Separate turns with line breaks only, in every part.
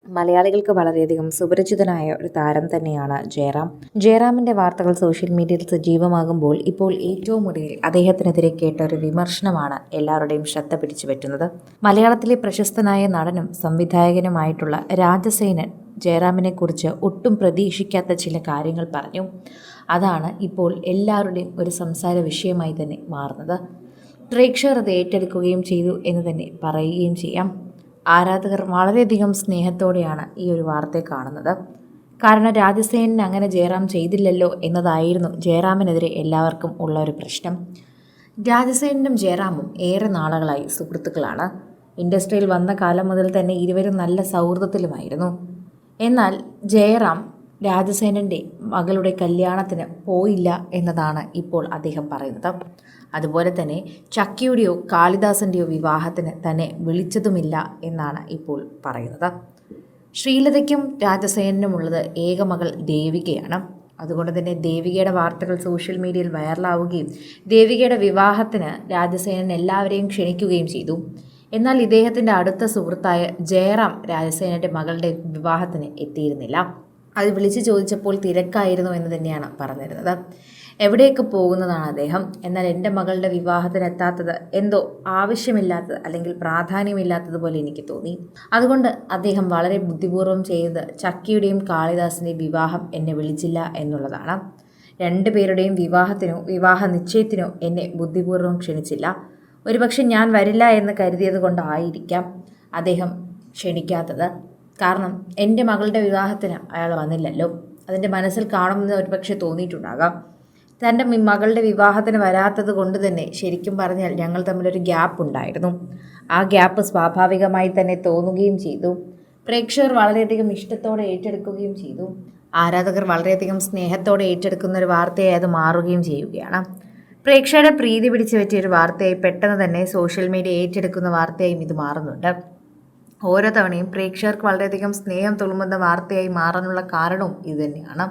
മലയാളികൾക്ക് വളരെയധികം സുപരിചിതനായ ഒരു താരം തന്നെയാണ് ജയറാം. ജയറാമിൻ്റെ വാർത്തകൾ സോഷ്യൽ മീഡിയയിൽ സജീവമാകുമ്പോൾ ഇപ്പോൾ ഏറ്റവും ഒടുവിൽ അദ്ദേഹത്തിനെതിരെ കേട്ട ഒരു വിമർശനമാണ് എല്ലാവരുടെയും ശ്രദ്ധ പിടിച്ചു പറ്റുന്നത്. മലയാളത്തിലെ പ്രശസ്തനായ നടനും സംവിധായകനുമായിട്ടുള്ള രാജസേനൻ ജയറാമിനെക്കുറിച്ച് ഒട്ടും പ്രതീക്ഷിക്കാത്ത ചില കാര്യങ്ങൾ പറഞ്ഞു. അതാണ് ഇപ്പോൾ എല്ലാവരുടെയും ഒരു സംസാര വിഷയമായി തന്നെ മാറുന്നത്. പ്രേക്ഷകർ അത് ഏറ്റെടുക്കുകയും ചെയ്തു എന്ന് തന്നെ പറയുകയും ചെയ്യാം. ആരാധകർ വളരെയധികം സ്നേഹത്തോടെയാണ് ഈ ഒരു വാർത്തയെ കാണുന്നത്. കാരണം രാജസേനന് അങ്ങനെ ജയറാം ചെയ്തില്ലല്ലോ എന്നതായിരുന്നു ജയറാമിനെതിരെ എല്ലാവർക്കും ഉള്ള ഒരു പ്രശ്നം. രാജസേനനും ജയറാമും ഏറെ നാളുകളായി സുഹൃത്തുക്കളാണ്. ഇൻഡസ്ട്രിയിൽ വന്ന കാലം മുതൽ തന്നെ ഇരുവരും നല്ല സൗഹൃദത്തിലുമായിരുന്നു. എന്നാൽ ജയറാം രാജസേനൻ്റെ മകളുടെ കല്യാണത്തിന് പോയില്ല എന്നതാണ് ഇപ്പോൾ അദ്ദേഹം പറയുന്നത്. അതുപോലെ തന്നെ ചക്കിയുടെയോ കാളിദാസൻ്റെയോ വിവാഹത്തിന് തന്നെ വിളിച്ചതുമില്ല എന്നാണ് ഇപ്പോൾ പറയുന്നത്. ശ്രീലതയ്ക്കും രാജസേനനുമുള്ളത് ഏക മകൾ ദേവികയാണ്. അതുകൊണ്ട് തന്നെ ദേവികയുടെ വാർത്തകൾ സോഷ്യൽ മീഡിയയിൽ വൈറലാവുകയും ദേവികയുടെ വിവാഹത്തിന് രാജസേനൻ എല്ലാവരെയും ക്ഷണിക്കുകയും ചെയ്തു. എന്നാൽ ഇദ്ദേഹത്തിൻ്റെ അടുത്ത സുഹൃത്തായ ജയറാം രാജസേനൻ്റെ മകളുടെ വിവാഹത്തിന് എത്തിയിരുന്നില്ല. അത് വിളിച്ചു ചോദിച്ചപ്പോൾ തിരക്കായിരുന്നു എന്ന് തന്നെയാണ് പറഞ്ഞിരുന്നത്. എവിടെയൊക്കെ പോകുന്നതാണ് അദ്ദേഹം, എന്നാൽ എൻ്റെ മകളുടെ വിവാഹത്തിന് എത്താത്തത് എന്തോ ആവശ്യമില്ലാത്തത് അല്ലെങ്കിൽ പ്രാധാന്യമില്ലാത്തതുപോലെ എനിക്ക് തോന്നി. അതുകൊണ്ട് അദ്ദേഹം വളരെ ബുദ്ധിപൂർവ്വം ചെയ്തത് ചക്കിയുടെയും കാളിദാസിൻ്റെയും വിവാഹം എന്നെ വിളിച്ചില്ല എന്നുള്ളതാണ്. രണ്ടുപേരുടെയും വിവാഹ നിശ്ചയത്തിനോ എന്നെ ബുദ്ധിപൂർവ്വം ക്ഷണിച്ചില്ല. ഒരുപക്ഷെ ഞാൻ വരില്ല എന്ന് കരുതിയത് കൊണ്ടായിരിക്കാം അദ്ദേഹം ക്ഷണിക്കാത്തത്. കാരണം എൻ്റെ മകളുടെ വിവാഹത്തിന് അയാൾ വന്നില്ലല്ലോ. അതിൻ്റെ മനസ്സിൽ കാണുമെന്ന് ഒരുപക്ഷെ തോന്നിയിട്ടുണ്ടാകാം. തൻ്റെ മകളുടെ വിവാഹത്തിന് വരാത്തത് കൊണ്ട് തന്നെ ശരിക്കും പറഞ്ഞാൽ ഞങ്ങൾ തമ്മിലൊരു ഗ്യാപ്പ് ഉണ്ടായിരുന്നു. ആ ഗ്യാപ്പ് സ്വാഭാവികമായി തന്നെ തോന്നുകയും ചെയ്തു. പ്രേക്ഷകർ വളരെയധികം ഇഷ്ടത്തോടെ ഏറ്റെടുക്കുകയും ചെയ്തു. ആരാധകർ വളരെയധികം സ്നേഹത്തോടെ ഏറ്റെടുക്കുന്ന ഒരു വാർത്തയായി അത് മാറുകയും ചെയ്യുകയാണ്. പ്രേക്ഷകരുടെ പ്രീതി പിടിച്ചു പറ്റിയൊരു വാർത്തയായി പെട്ടെന്ന് തന്നെ സോഷ്യൽ മീഡിയ ഏറ്റെടുക്കുന്ന വാർത്തയായും ഇത് മാറുന്നുണ്ട്. ഓരോ തവണയും പ്രേക്ഷകർക്ക് വളരെയധികം സ്നേഹം തുളുമ്പുന്ന വാർത്തയായി മാറാനുള്ള കാരണവും ഇതുതന്നെയാണ്.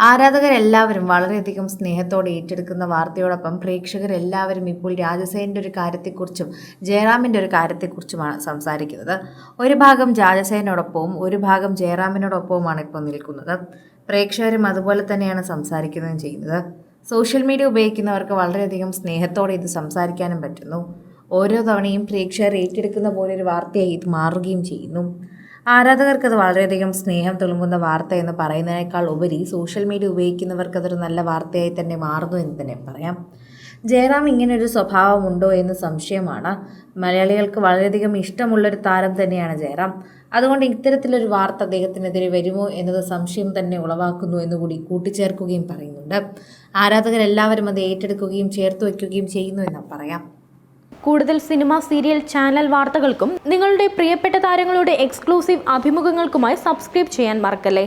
ആരാധകരെല്ലാവരും വളരെയധികം സ്നേഹത്തോടെ ഏറ്റെടുക്കുന്ന വാർത്തയോടൊപ്പം പ്രേക്ഷകരെല്ലാവരും ഇപ്പോൾ രാജസേനൻ്റെ ഒരു കാര്യത്തെക്കുറിച്ചും ജയറാമിൻ്റെ ഒരു കാര്യത്തെക്കുറിച്ചുമാണ് സംസാരിക്കുന്നത്. ഒരു ഭാഗം രാജസേനോടൊപ്പവും ഒരു ഭാഗം ജയറാമിനോടൊപ്പവുമാണ് ഇപ്പോൾ നിൽക്കുന്നത്. പ്രേക്ഷകരും അതുപോലെ തന്നെയാണ് സംസാരിക്കുകയും ചെയ്യുന്നത്. സോഷ്യൽ മീഡിയ ഉപയോഗിക്കുന്നവർക്ക് വളരെയധികം സ്നേഹത്തോടെ ഇത് സംസാരിക്കാനും പറ്റുന്നു. ഓരോ തവണയും പ്രേക്ഷകർ ഏറ്റെടുക്കുന്ന പോലെ ഒരു വാർത്തയായി ഇത് മാറുകയും ചെയ്യുന്നു. ആരാധകർക്കത് വളരെയധികം സ്നേഹം തുളുമ്പുന്ന വാർത്ത എന്ന് പറയുന്നതിനേക്കാൾ ഉപരി സോഷ്യൽ മീഡിയ ഉപയോഗിക്കുന്നവർക്കതൊരു നല്ല വാർത്തയായി തന്നെ മാറുന്നു എന്ന് തന്നെ പറയാം. ജയറാം ഇങ്ങനൊരു സ്വഭാവമുണ്ടോ എന്ന് സംശയമാണ്. മലയാളികൾക്ക് വളരെയധികം ഇഷ്ടമുള്ളൊരു താരം തന്നെയാണ് ജയറാം. അതുകൊണ്ട് ഇത്തരത്തിലൊരു വാർത്ത അദ്ദേഹത്തിനെതിരെ വരുമോ എന്നത് സംശയം തന്നെ ഉളവാക്കുന്നു എന്നുകൂടി കൂട്ടിച്ചേർക്കുകയും പറയുന്നുണ്ട്. ആരാധകരെല്ലാവരും അത് ഏറ്റെടുക്കുകയും ചേർത്ത് വയ്ക്കുകയും ചെയ്യുന്നു എന്ന് പറയാം.
കൂടുതൽ സിനിമ, സീരിയൽ, ചാനൽ വാർത്തകൾക്കും നിങ്ങളുടെ പ്രിയപ്പെട്ട താരങ്ങളുടെ എക്സ്ക്ലൂസീവ് അഭിമുഖങ്ങൾക്കുമായി സബ്സ്ക്രൈബ് ചെയ്യാൻ മറക്കല്ലേ.